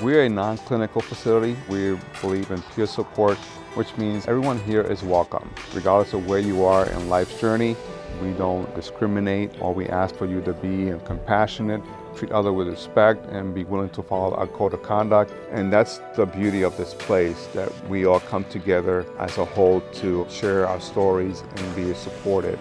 We're a non-clinical facility. We believe in peer support, which means everyone here is welcome, regardless of where you are in life's journey. We don't discriminate. All we ask for you to be compassionate, treat others with respect, and be willing to follow our code of conduct. And that's the beauty of this place, that we all come together as a whole to share our stories and be supported.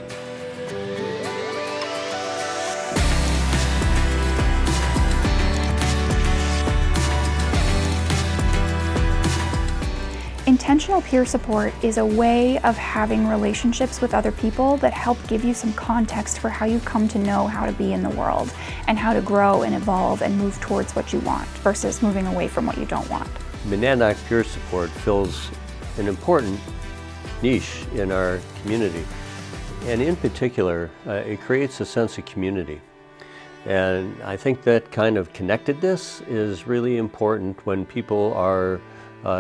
Intentional peer support is a way of having relationships with other people that help give you some context for how you come to know how to be in the world and how to grow and evolve and move towards what you want versus moving away from what you don't want. Monadnock Peer Support fills an important niche in our community, and in particular, it creates a sense of community. And I think that kind of connectedness is really important when people are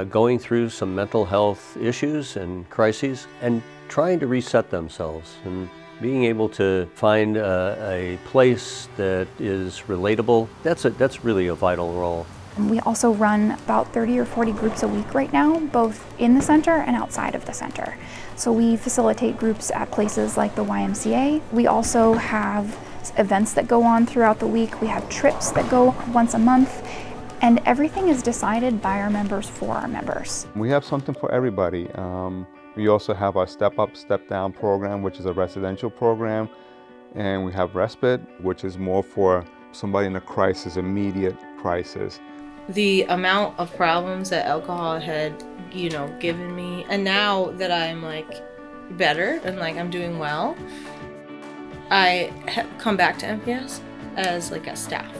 going through some mental health issues and crises and trying to reset themselves, and being able to find a place that is relatable, that's really a vital role. And we also run about 30 or 40 groups a week right now, both in the center and outside of the center. So we facilitate groups at places like the YMCA. We also have events that go on throughout the week. We have trips that go once a month. And everything is decided by our members for our members. We have something for everybody. We also have our Step Up, Step Down program, which is a residential program. And we have Respite, which is more for somebody in a crisis, immediate crisis. The amount of problems that alcohol had, given me, and now that I'm better and I'm doing well, I come back to MPS as a staff.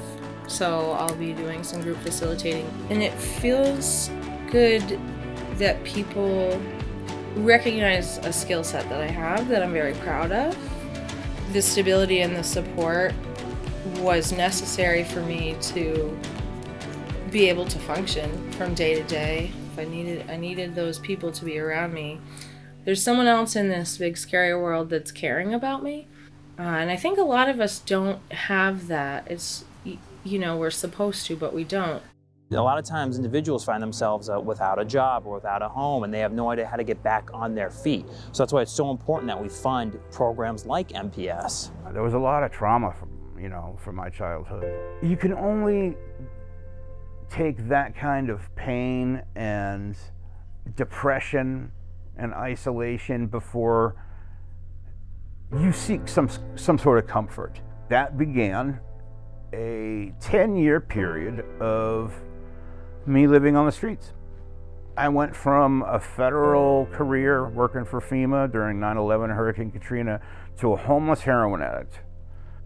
So I'll be doing some group facilitating, and it feels good that people recognize a skill set that I have that I'm very proud of. The stability and the support was necessary for me to be able to function from day to day. If I needed those people to be around me. There's someone else in this big scary world that's caring about me, and I think a lot of us don't have that. It's we're supposed to, but we don't. A lot of times individuals find themselves without a job or without a home, and they have no idea how to get back on their feet. So that's why it's so important that we fund programs like MPS. There was a lot of trauma from my childhood. You can only take that kind of pain and depression and isolation before you seek some sort of comfort. That began a 10-year period of me living on the streets. I went from a federal career working for FEMA during 9/11 Hurricane Katrina to a homeless heroin addict.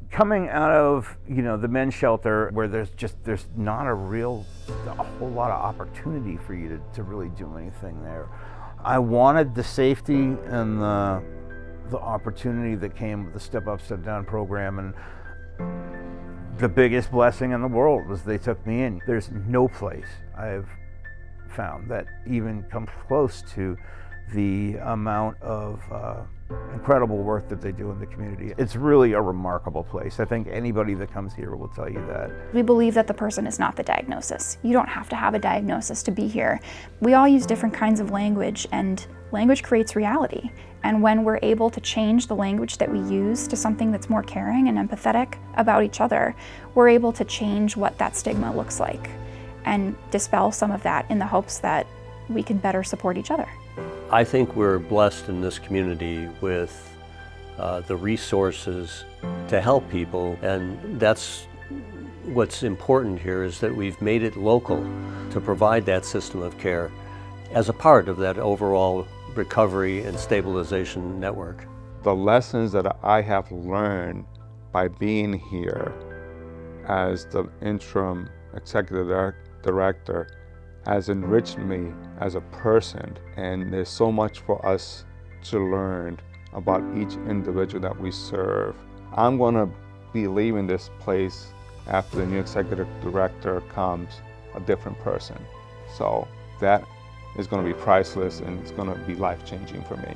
Coming out of the men's shelter, where there's not a whole lot of opportunity for you to really do anything there. I wanted the safety and the opportunity that came with the Step Up, Step Down program, and the biggest blessing in the world was they took me in. There's no place I've found that even comes close to the amount of incredible work that they do in the community. It's really a remarkable place. I think anybody that comes here will tell you that. We believe that the person is not the diagnosis. You don't have to have a diagnosis to be here. We all use different kinds of language, and language creates reality. And when we're able to change the language that we use to something that's more caring and empathetic about each other, we're able to change what that stigma looks like and dispel some of that in the hopes that we can better support each other. I think we're blessed in this community with the resources to help people, and that's what's important here, is that we've made it local to provide that system of care as a part of that overall recovery and stabilization network. The lessons that I have learned by being here as the interim executive director has enriched me as a person, and there's so much for us to learn about each individual that we serve. I'm going to be leaving this place after the new executive director comes a different person. So that is going to be priceless, and it's going to be life-changing for me.